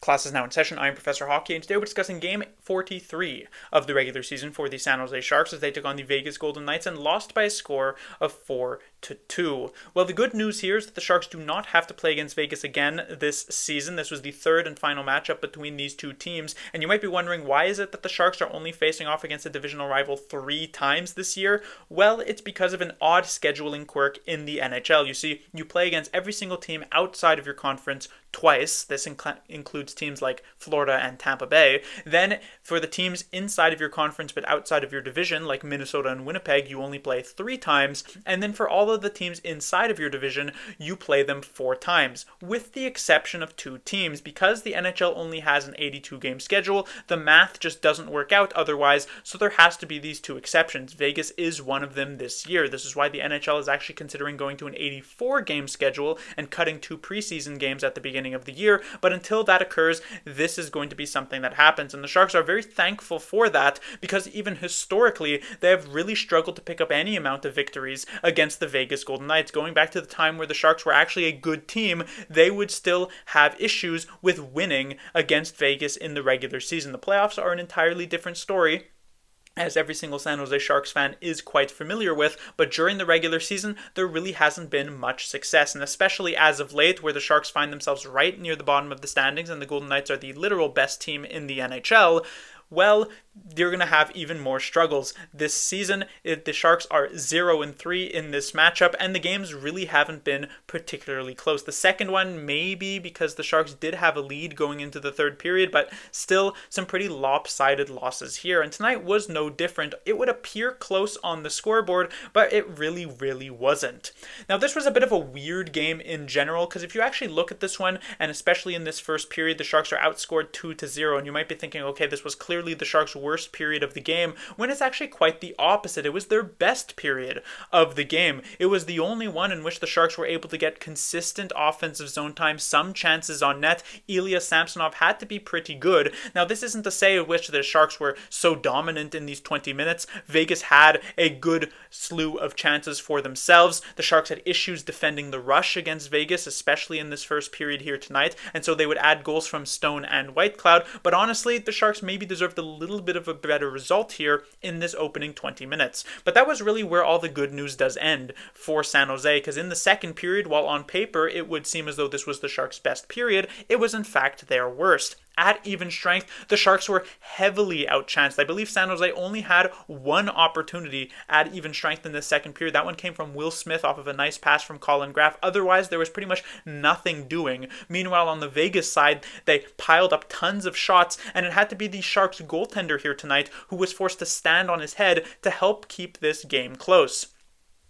Class is now in session. I'm Professor Hockey, and today we're discussing Game 43 of the regular season for the San Jose Sharks as they took on the Vegas Golden Knights and lost by a score of 4-2. Well, the good news here is that the Sharks do not have to play against Vegas again this season. This was the third and final matchup between these two teams, and you might be wondering, why is it that the Sharks are only facing off against a divisional rival 3 times this year? Well, it's because of an odd scheduling quirk in the NHL. You see, you play against every single team outside of your conference twice. This includes teams like Florida and Tampa Bay. Then for the teams inside of your conference but outside of your division, like Minnesota and Winnipeg, you only play 3 times. And then for all of the teams inside of your division, you play them 4 times, with the exception of 2 teams. Because the NHL only has an 82-game schedule, the math just doesn't work out otherwise, so there has to be these 2 exceptions. Vegas is one of them this year. This is why the NHL is actually considering going to an 84-game schedule and cutting 2 preseason games at the beginning of the year. But until that occurs, this is going to be something that happens, and the Sharks are very thankful for that, because even historically they have really struggled to pick up any amount of victories against the Vegas Golden Knights. Going back to the time where the Sharks were actually a good team, they would still have issues with winning against Vegas in the regular season. The playoffs are an entirely different story, as every single San Jose Sharks fan is quite familiar with, but during the regular season, there really hasn't been much success, and especially as of late, where the Sharks find themselves right near the bottom of the standings and the Golden Knights are the literal best team in the NHL, well, you're going to have even more struggles. This season, the Sharks are 0-3 in this matchup, and the games really haven't been particularly close. The second one, maybe because the Sharks did have a lead going into the third period, but still some pretty lopsided losses here. And tonight was no different. It would appear close on the scoreboard, but it really wasn't. Now, this was a bit of a weird game in general, because if you actually look at this one, and especially in this first period, the Sharks are outscored 2-0, and you might be thinking, okay, this was clearly the Sharks' worst period of the game, when it's actually quite the opposite. It was their best period of the game. It was the only one in which the Sharks were able to get consistent offensive zone time, some chances on net. Ilya Samsonov had to be pretty good. Now, this isn't to say which the Sharks were so dominant in these 20 minutes. Vegas had a good slew of chances for themselves. The Sharks had issues defending the rush against Vegas, especially in this first period here tonight, and so they would add goals from Stone and Whitecloud. But honestly, the Sharks maybe deserved a little bit of a better result here in this opening 20 minutes. But that was really where all the good news does end for San Jose, because in the second period, while on paper it would seem as though this was the Sharks' best period, it was in fact their worst. At even strength, the Sharks were heavily outchanced. I believe San Jose only had one opportunity at even strength in the second period. That one came from Will Smith off of a nice pass from Colin Graff. Otherwise, there was pretty much nothing doing. Meanwhile, on the Vegas side, they piled up tons of shots, and it had to be the Sharks goaltender here tonight who was forced to stand on his head to help keep this game close.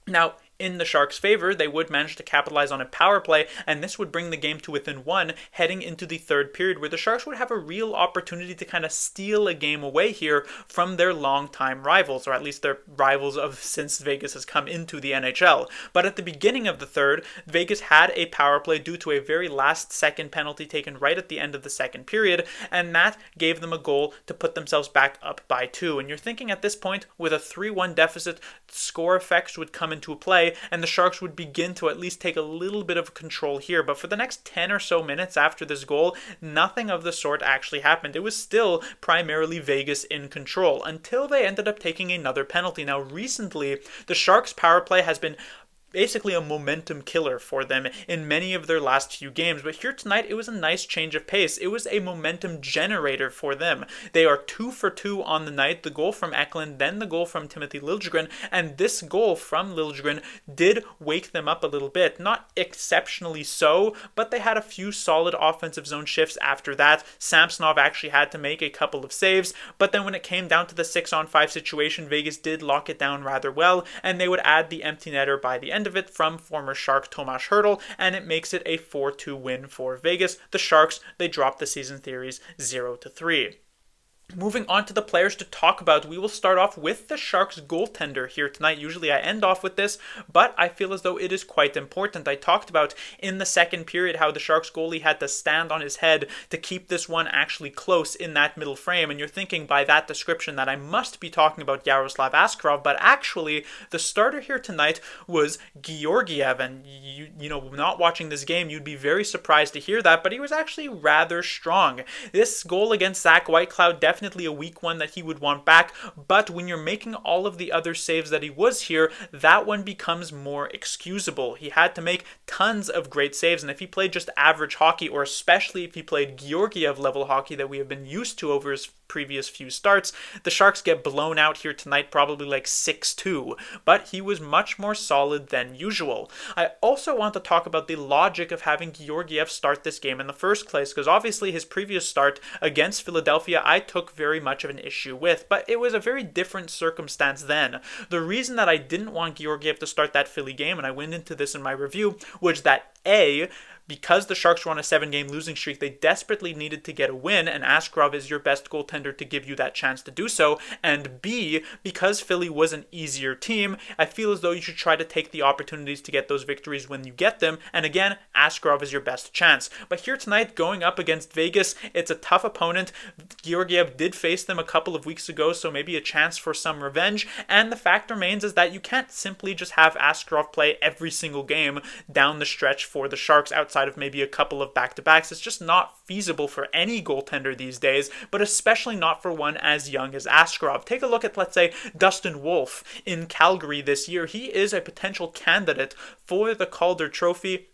Now, in the Sharks' favor, they would manage to capitalize on a power play, and this would bring the game to within 1 heading into the third period, where the Sharks would have a real opportunity to kind of steal a game away here from their longtime rivals, or at least their rivals of since Vegas has come into the NHL. But at the beginning of the third, Vegas had a power play due to a very last-second penalty taken right at the end of the second period, and that gave them a goal to put themselves back up by 2. And you're thinking at this point, with a 3-1 deficit, score effects would come into play, and the Sharks would begin to at least take a little bit of control here. But for the next 10 or so minutes after this goal, nothing of the sort actually happened. It was still primarily Vegas in control until they ended up taking another penalty. Now, recently, the Sharks' power play has been basically a momentum killer for them in many of their last few games, but here tonight it was a nice change of pace. It was a momentum generator for them. They are 2 for 2 on the night, the goal from Eklund, then the goal from Timothy Liljegren, and this goal from Liljegren did wake them up a little bit. Not exceptionally so, but they had a few solid offensive zone shifts after that. Samsonov actually had to make a couple of saves, but then when it came down to the 6-on-5 situation, Vegas did lock it down rather well, and they would add the empty netter by the end of it from former Shark Tomas Hertl, and it makes it a 4-2 win for Vegas. The Sharks, they dropped the season series 0-3. Moving on to the players to talk about, we will start off with the Sharks goaltender here tonight. Usually I end off with this, but I feel as though it is quite important. I talked about in the second period how the Sharks goalie had to stand on his head to keep this one actually close in that middle frame, and you're thinking by that description that I must be talking about Yaroslav Askarov, but actually the starter here tonight was Georgiev, and not watching this game, you'd be very surprised to hear that, but he was actually rather strong. This goal against Zach Whitecloud, definitely a weak one that he would want back, but when you're making all of the other saves that he was here, that one becomes more excusable. He had to make tons of great saves, and if he played just average hockey, or especially if he played Georgiev level hockey that we have been used to over his previous few starts, the Sharks get blown out here tonight, probably like 6-2, but he was much more solid than usual. I also want to talk about the logic of having Georgiev start this game in the first place, because obviously his previous start against Philadelphia I took very much of an issue with, but it was a very different circumstance then. The reason that I didn't want Georgiev to start that Philly game, and I went into this in my review, was that because the Sharks were on a 7-game losing streak, they desperately needed to get a win, and Askarov is your best goaltender to give you that chance to do so. And B, because Philly was an easier team, I feel as though you should try to take the opportunities to get those victories when you get them. And again, Askarov is your best chance. But here tonight, going up against Vegas, it's a tough opponent. Georgiev did face them a couple of weeks ago, so maybe a chance for some revenge. And the fact remains is that you can't simply just have Askarov play every single game down the stretch for the Sharks outside of maybe a couple of back-to-backs. It's just not feasible for any goaltender these days, but especially not for one as young as Askarov. Take a look at, let's say, Dustin Wolf in Calgary this year. He is a potential candidate for the Calder Trophy.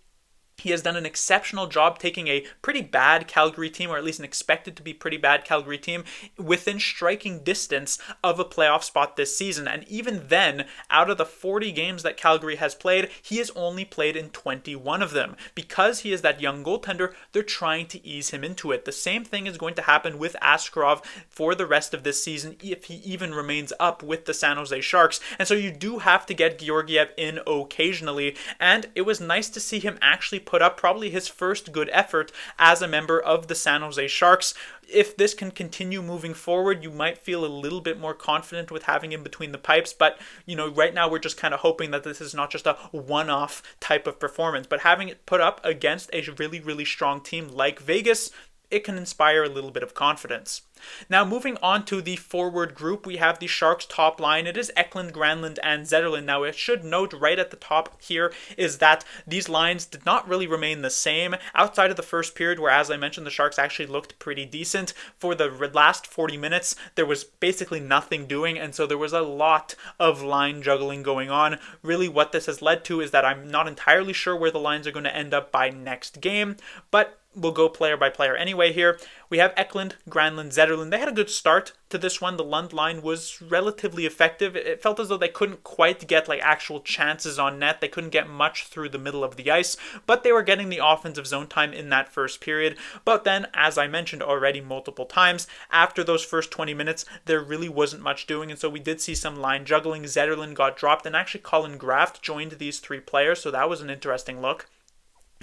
He has done an exceptional job taking a pretty bad Calgary team, or at least an expected to be pretty bad Calgary team, within striking distance of a playoff spot this season. And even then, out of the 40 games that Calgary has played, he has only played in 21 of them. Because he is that young goaltender, they're trying to ease him into it. The same thing is going to happen with Askarov for the rest of this season, if he even remains up with the San Jose Sharks. And so you do have to get Georgiev in occasionally, and it was nice to see him actually put up probably his first good effort as a member of the San Jose Sharks. If this can continue moving forward, you might feel a little bit more confident with having him between the pipes, but right now we're just kind of hoping that this is not just a one-off type of performance, but having it put up against a really, really strong team like Vegas, it can inspire a little bit of confidence. Now, moving on to the forward group, we have the Sharks top line. It is Eklund, Granlund, and Zetterlund. Now, I should note right at the top here is that these lines did not really remain the same outside of the first period, where, as I mentioned, the Sharks actually looked pretty decent. For the last 40 minutes, there was basically nothing doing, and so there was a lot of line juggling going on. Really, what this has led to is that I'm not entirely sure where the lines are going to end up by next game, but we'll go player by player anyway here. We have Eklund, Granlund, Zetterlund. They had a good start to this one. The Lund line was relatively effective. It felt as though they couldn't quite get actual chances on net. They couldn't get much through the middle of the ice, but they were getting the offensive zone time in that first period. But then, as I mentioned already multiple times, after those first 20 minutes, there really wasn't much doing, and so we did see some line juggling. Zetterlund got dropped, and actually Colin Graft joined these three players, so that was an interesting look.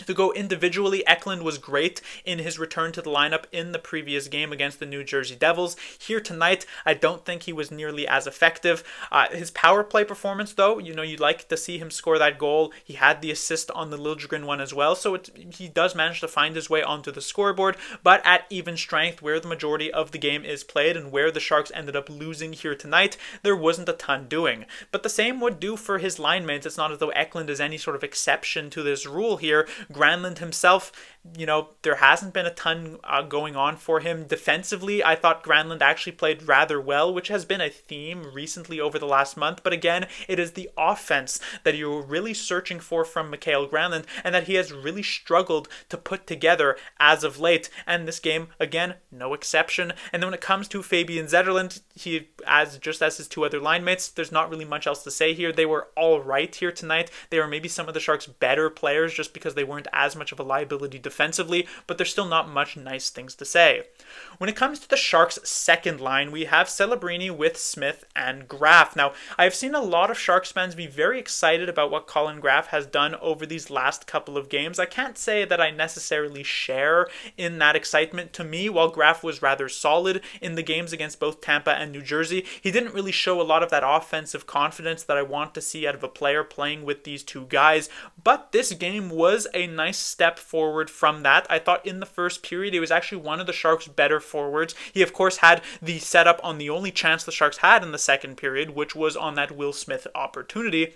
To go individually, Eklund was great in his return to the lineup in the previous game against the New Jersey Devils. Here tonight, I don't think he was nearly as effective. His power play performance, though, you'd like to see him score that goal. He had the assist on the Liljegren one as well, so he does manage to find his way onto the scoreboard, but at even strength, where the majority of the game is played and where the Sharks ended up losing here tonight, there wasn't a ton doing. But the same would do for his line mates. It's not as though Eklund is any sort of exception to this rule here. Granlund himself, there hasn't been a ton going on for him. Defensively, I thought Granlund actually played rather well, which has been a theme recently over the last month. But again, it is the offense that you're really searching for from Mikael Granlund, and that he has really struggled to put together as of late. And this game, again, no exception. And then when it comes to Fabian Zetterlund, he, just as his two other line mates, there's not really much else to say here. They were all right here tonight. They were maybe some of the Sharks' better players just because they weren't as much of a liability defensively defensively, but there's still not much nice things to say. When it comes to the Sharks' second line, we have Celebrini with Smith and Graf. Now, I've seen a lot of Sharks fans be very excited about what Colin Graf has done over these last couple of games. I can't say that I necessarily share in that excitement. To me, while Graf was rather solid in the games against both Tampa and New Jersey, he didn't really show a lot of that offensive confidence that I want to see out of a player playing with these two guys. But this game was a nice step forward from that. I thought in the first period, it was actually one of the Sharks' better forwards. He, of course, had the setup on the only chance the Sharks had in the second period, which was on that Will Smith opportunity.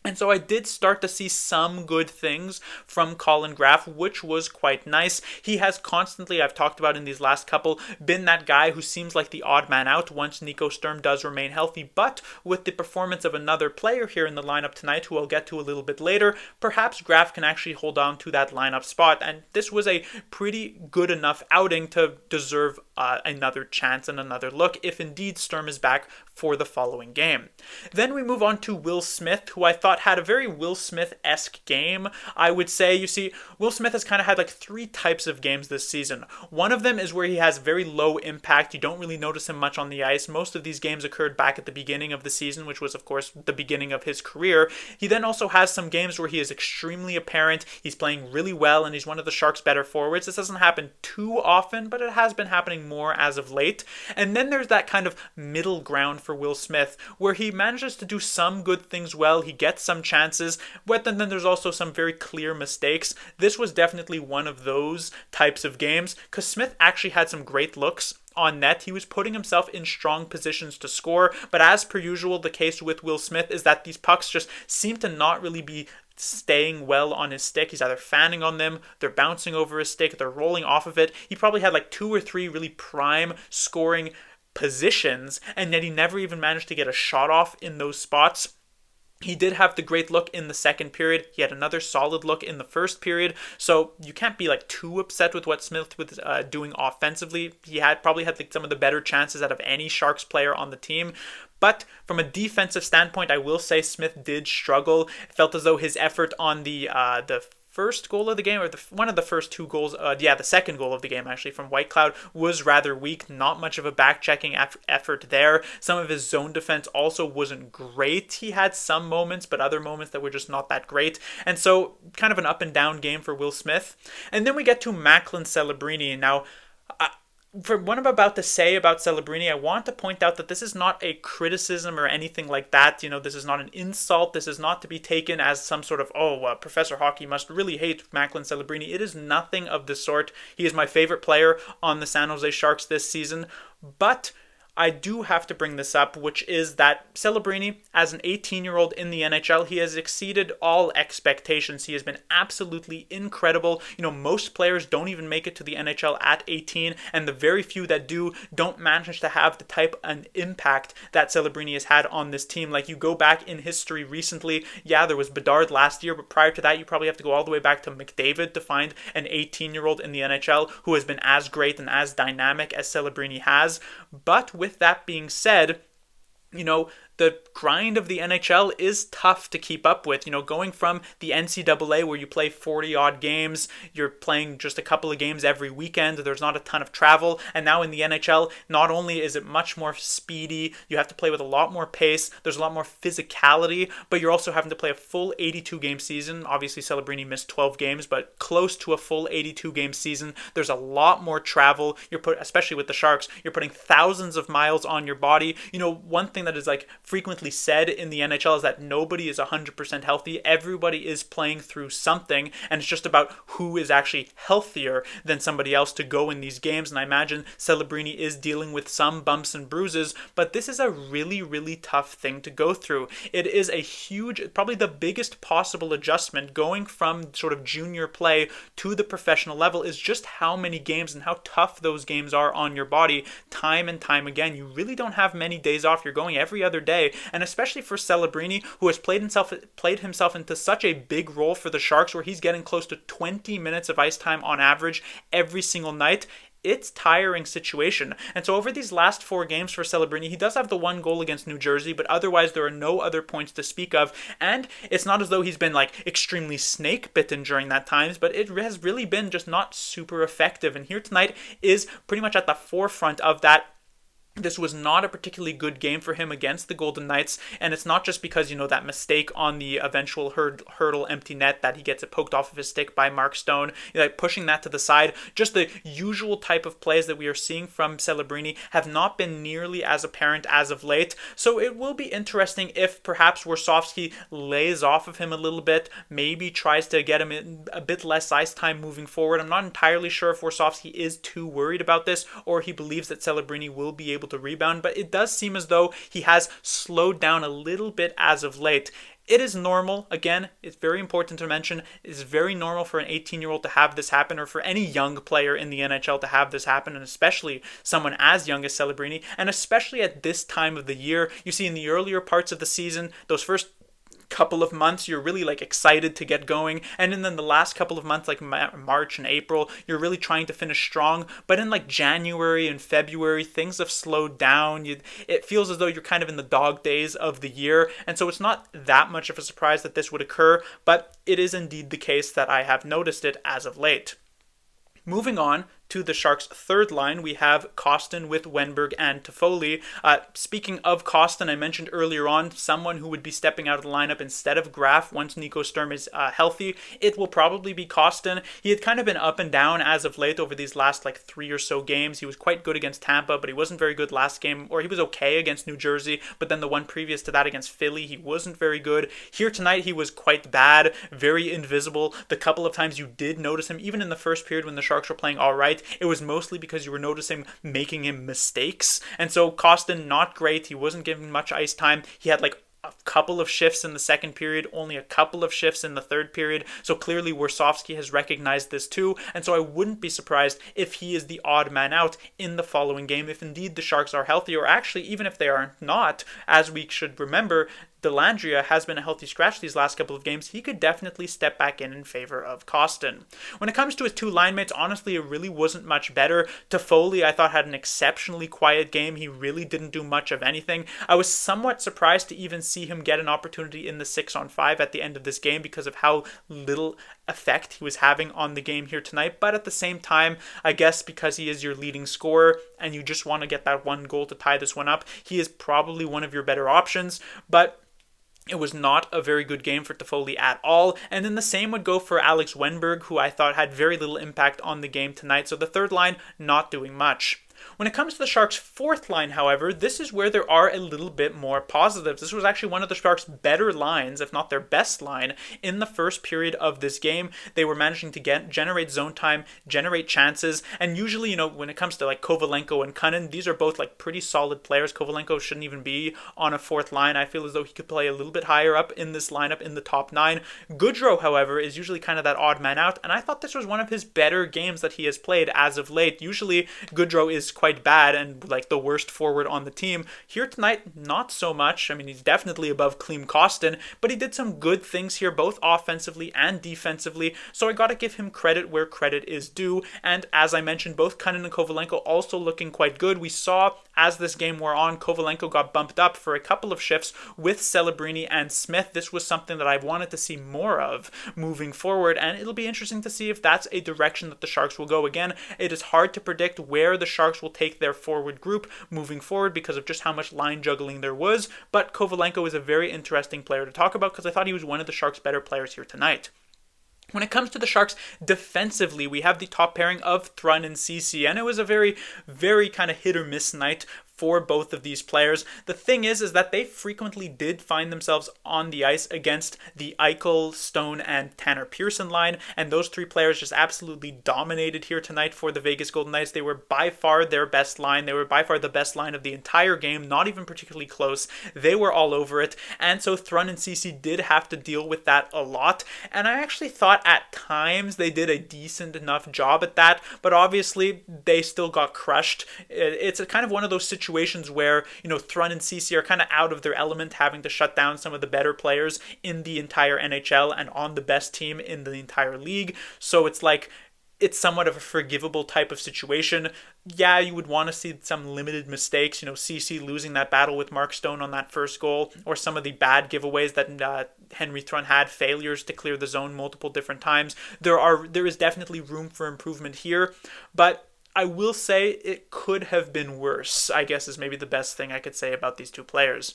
And so I did start to see some good things from Colin Graf, which was quite nice. He has constantly, I've talked about in these last couple, been that guy who seems like the odd man out once Nico Sturm does remain healthy. But with the performance of another player here in the lineup tonight, who I'll get to a little bit later, perhaps Graf can actually hold on to that lineup spot. And this was a pretty good enough outing to deserve another chance and another look if indeed Sturm is back for the following game. Then we move on to Will Smith, who I thought had a very Will Smith-esque game. I would say, you see, Will Smith has kind of had like three types of games this season. One of them is where he has very low impact. You don't really notice him much on the ice. Most of these games occurred back at the beginning of the season, which was, of course, the beginning of his career. He then also has some games where he is extremely apparent. He's playing really well, and he's one of the Sharks' better forwards. This doesn't happen too often, but it has been happening more as of late. And then there's that kind of middle ground for Will Smith, where he manages to do some good things well, he gets some chances, but then there's also some very clear mistakes. This was definitely one of those types of games, because Smith actually had some great looks on net. He was putting himself in strong positions to score, but as per usual, the case with Will Smith is that these pucks just seem to not really be staying well on his stick. He's either fanning on them, they're bouncing over his stick, they're rolling off of it. He probably had like 2 or 3 really prime scoring positions, and yet he never even managed to get a shot off in those spots. He did have the great look in the second period. He had another solid look in the first period. So you can't be like too upset with what Smith was doing offensively. He probably had like some of the better chances out of any Sharks player on the team. But from a defensive standpoint, I will say Smith did struggle. It felt as though his effort on the first goal of the game, or one of the first 2 goals, the second goal of the game actually from White Cloud, was rather weak. Not much of a back-checking effort there. Some of his zone defense also wasn't great. He had some moments, but other moments that were just not that great. And so kind of an up and down game for Will Smith. And then we get to Macklin Celebrini. Now, for what I'm about to say about Celebrini, I want to point out that this is not a criticism or anything like that. You know, this is not an insult. This is not to be taken as some sort of, Professor Hockey must really hate Macklin Celebrini. It is nothing of the sort. He is my favorite player on the San Jose Sharks this season. But I do have to bring this up, which is that Celebrini, as an 18-year-old in the NHL, he has exceeded all expectations. He has been absolutely incredible. You know, most players don't even make it to the NHL at 18, and the very few that do don't manage to have the type and impact that Celebrini has had on this team. Like, you go back in history recently, there was Bedard last year, but prior to that, you probably have to go all the way back to McDavid to find an 18-year-old in the NHL who has been as great and as dynamic as Celebrini has. But with that being said, you know, the grind of the NHL is tough to keep up with. You know, going from the NCAA where you play 40-odd games, you're playing just a couple of games every weekend, there's not a ton of travel, and now in the NHL, not only is it much more speedy, you have to play with a lot more pace, there's a lot more physicality, but you're also having to play a full 82-game season. Obviously, Celebrini missed 12 games, but close to a full 82-game season. There's a lot more travel. Especially with the Sharks, you're putting thousands of miles on your body. You know, one thing that is like frequently said in the NHL is that nobody is 100% healthy. Everybody is playing through something, and it's just about who is actually healthier than somebody else to go in these games. And I imagine Celebrini is dealing with some bumps and bruises, but this is a really, really tough thing to go through. It is a huge, probably the biggest possible adjustment going from sort of junior play to the professional level, is just how many games and how tough those games are on your body time and time again. You really don't have many days off. You're going every other day. And especially for Celebrini, who has played himself into such a big role for the Sharks, where he's getting close to 20 minutes of ice time on average every single night, it's tiring situation. And so over these last 4 games for Celebrini, he does have the 1 goal against New Jersey, but otherwise there are no other points to speak of. And it's not as though he's been like extremely snake bitten during that times, but it has really been just not super effective. And here tonight is pretty much at the forefront of that. This was not a particularly good game for him against the Golden Knights, and it's not just because, that mistake on the eventual hurdle empty net that he gets it poked off of his stick by Mark Stone, pushing that to the side. Just the usual type of plays that we are seeing from Celebrini have not been nearly as apparent as of late, so it will be interesting if perhaps Warsofsky lays off of him a little bit, maybe tries to get him in a bit less ice time moving forward. I'm not entirely sure if Warsofsky is too worried about this, or he believes that Celebrini will be able to rebound, but it does seem as though he has slowed down a little bit as of late. It is normal. Again, it's very important to mention, it's very normal for an 18-year-old to have this happen, or for any young player in the NHL to have this happen, and especially someone as young as Celebrini, and especially at this time of the year. You see, in the earlier parts of the season, those first couple of months you're really excited to get going, and then the last couple of months like March and April you're really trying to finish strong, but in January and February things have slowed down. It feels as though you're kind of in the dog days of the year, and so it's not that much of a surprise that this would occur, but it is indeed the case that I have noticed it as of late. Moving on to the Sharks' third line, we have Kostin with Wenberg and Toffoli. Speaking of Kostin, I mentioned earlier on someone who would be stepping out of the lineup instead of Graf once Nico Sturm is healthy. It will probably be Kostin. He had kind of been up and down as of late over these last 3 or so games. He was quite good against Tampa, but he wasn't very good last game, or he was okay against New Jersey, but then the one previous to that against Philly, he wasn't very good. Here tonight, he was quite bad, very invisible. The couple of times you did notice him, even in the first period when the Sharks were playing all right, it was mostly because you were noticing making him mistakes. And so Kostin, not great. He wasn't given much ice time. He had a couple of shifts in the second period, only a couple of shifts in the third period. So clearly Warsofsky has recognized this too. And so I wouldn't be surprised if he is the odd man out in the following game, if indeed the Sharks are healthy, or actually even if they are not, as we should remember, Dellandrea has been a healthy scratch these last couple of games. He could definitely step back in favor of Kostin. When it comes to his two line mates, honestly, it really wasn't much better. Toffoli, I thought, had an exceptionally quiet game. He really didn't do much of anything. I was somewhat surprised to even see him get an opportunity in the 6-on-5 at the end of this game because of how little effect he was having on the game here tonight. But at the same time, I guess because he is your leading scorer and you just want to get that 1 goal to tie this one up, he is probably one of your better options. But it was not a very good game for Toffoli at all, and then the same would go for Alex Wenberg, who I thought had very little impact on the game tonight, so the third line not doing much. When it comes to the Sharks' fourth line, however, this is where there are a little bit more positives. This was actually one of the Sharks' better lines, if not their best line, in the first period of this game. They were managing to generate zone time, generate chances, and usually, when it comes to Kovalenko and Cunnin, these are both pretty solid players. Kovalenko shouldn't even be on a fourth line. I feel as though he could play a little bit higher up in this lineup in the top 9. Goodrow, however, is usually kind of that odd man out, and I thought this was one of his better games that he has played as of late. Usually, Goodrow is quite bad and the worst forward on the team. Here tonight, not so much. I mean, he's definitely above Klim Kostin, but he did some good things here, both offensively and defensively, so I gotta give him credit where credit is due. And as I mentioned, both Cunnin and Kovalenko also looking quite good. We saw as this game wore on, Kovalenko got bumped up for a couple of shifts with Celebrini and Smith. This was something that I've wanted to see more of moving forward, and it'll be interesting to see if that's a direction that the Sharks will go. Again, it is hard to predict where the Sharks will take their forward group moving forward because of just how much line juggling there was, but Kovalenko is a very interesting player to talk about because I thought he was one of the Sharks' better players here tonight. When it comes to the Sharks defensively, we have the top pairing of Thrun and Ceci, and it was a very, very kind of hit or miss night for both of these players. The thing is that they frequently did find themselves on the ice against the Eichel, Stone, and Tanner Pearson line, and those three players just absolutely dominated here tonight for the Vegas Golden Knights. They were by far their best line. They were by far the best line of the entire game, not even particularly close. They were all over it, and so Thrun and Ceci did have to deal with that a lot, and I actually thought at times they did a decent enough job at that, but obviously they still got crushed. It's a kind of one of those situations where, Thrun and Ceci are kind of out of their element, having to shut down some of the better players in the entire NHL and on the best team in the entire league. So it's it's somewhat of a forgivable type of situation. Yeah, you would want to see some limited mistakes, CC losing that battle with Mark Stone on that first goal, or some of the bad giveaways that Henry Thrun had, failures to clear the zone multiple different times. There is definitely room for improvement here, but I will say it could have been worse, I guess is maybe the best thing I could say about these two players.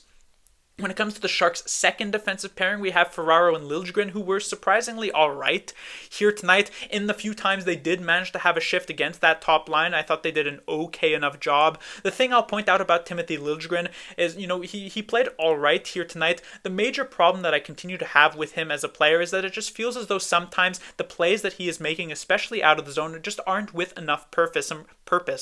When it comes to the Sharks' second defensive pairing, we have Ferraro and Liljegren, who were surprisingly alright here tonight. In the few times they did manage to have a shift against that top line, I thought they did an okay enough job. The thing I'll point out about Timothy Liljegren is, he played alright here tonight. The major problem that I continue to have with him as a player is that it just feels as though sometimes the plays that he is making, especially out of the zone, just aren't with enough purpose.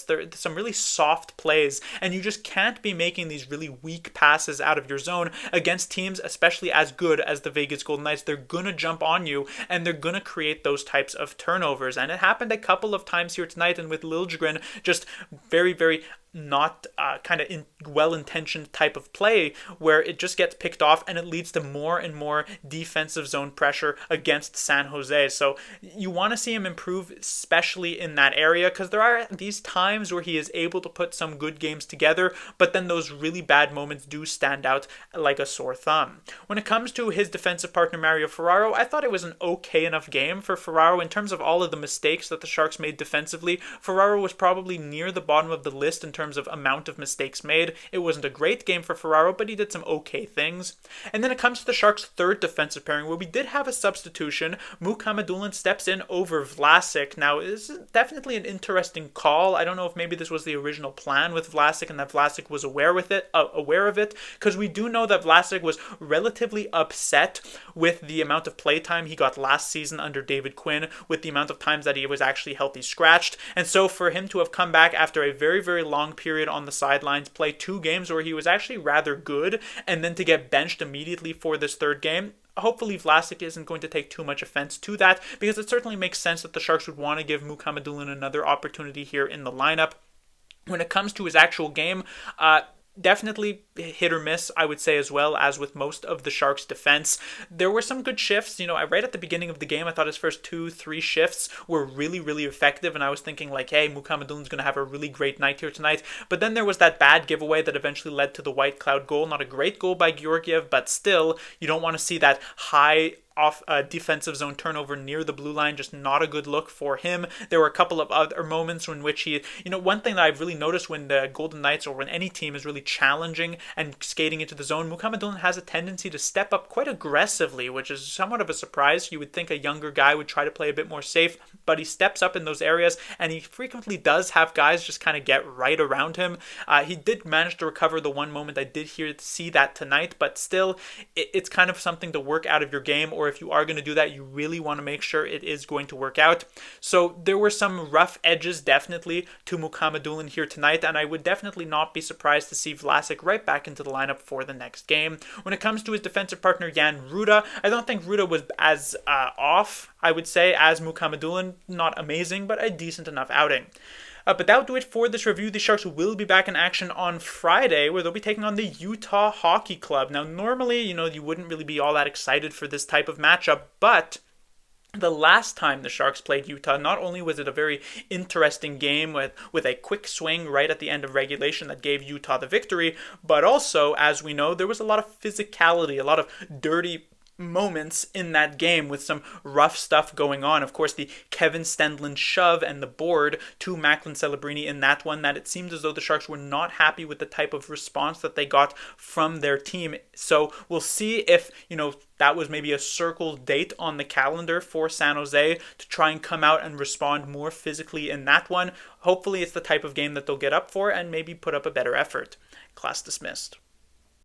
There are some really soft plays, and you just can't be making these really weak passes out of your zone against teams, especially as good as the Vegas Golden Knights. They're gonna jump on you, and they're gonna create those types of turnovers, and it happened a couple of times here tonight. And with Liljegren, just very, very not kind of well-intentioned type of play where it just gets picked off and it leads to more and more defensive zone pressure against San Jose. So you want to see him improve, especially in that area, because there are these times where he is able to put some good games together, but then those really bad moments do stand out like a sore thumb. When it comes to his defensive partner Mario Ferraro, I thought it was an okay enough game for Ferraro. In terms of all of the mistakes that the Sharks made defensively, Ferraro was probably near the bottom of the list in terms of amount of mistakes made. It wasn't a great game for Ferraro, but he did some okay things. And then it comes to the Sharks' third defensive pairing, where we did have a substitution. Mukhamadullin steps in over Vlasic. Now, this is definitely an interesting call. I don't know if maybe this was the original plan with Vlasic and that Vlasic was aware of it, because we do know that Vlasic was relatively upset with the amount of playtime he got last season under David Quinn, with the amount of times that he was actually healthy scratched. And so for him to have come back after a very, very long period on the sidelines, play 2 games where he was actually rather good, and then to get benched immediately for this third game, hopefully Vlasic isn't going to take too much offense to that, because it certainly makes sense that the Sharks would want to give Mukhamadullin another opportunity here in the lineup. When it comes to his actual game, definitely hit or miss, I would say, as well as with most of the Sharks' defense. There were some good shifts. Right at the beginning of the game, I thought his first 2-3 shifts were really, really effective, and I was thinking like, hey, Mukhamadullin's going to have a really great night here tonight. But then there was that bad giveaway that eventually led to the White Cloud goal. Not a great goal by Georgiev, but still, you don't want to see that high off defensive zone turnover near the blue line. Just not a good look for him. There were a couple of other moments in which he, one thing that I've really noticed when the Golden Knights or when any team is really challenging and skating into the zone, Mukhamadullin has a tendency to step up quite aggressively, which is somewhat of a surprise. You would think a younger guy would try to play a bit more safe, but he steps up in those areas, and he frequently does have guys just kind of get right around him. He did manage to recover the one moment I did see that tonight, but still, it's kind of something to work out of your game, or if you are going to do that, you really want to make sure it is going to work out. So there were some rough edges definitely to Mukhamadullin here tonight, and I would definitely not be surprised to see Vlasic right back into the lineup for the next game. When it comes to his defensive partner Jan Ruda, I don't think Ruda was as off, I would say, as Mukhamadullin. Not amazing, but a decent enough outing. But that'll do it for this review. The Sharks will be back in action on Friday, where they'll be taking on the Utah Hockey Club. Now, normally, you wouldn't really be all that excited for this type of matchup, but the last time the Sharks played Utah, not only was it a very interesting game with a quick swing right at the end of regulation that gave Utah the victory, but also, as we know, there was a lot of physicality, a lot of dirty moments in that game with some rough stuff going on. Of course, the Kevin Stenlund shove and the board to Macklin Celebrini in that one, that it seemed as though the Sharks were not happy with the type of response that they got from their team. So we'll see if, that was maybe a circled date on the calendar for San Jose to try and come out and respond more physically in that one. Hopefully it's the type of game that they'll get up for and maybe put up a better effort. Class dismissed.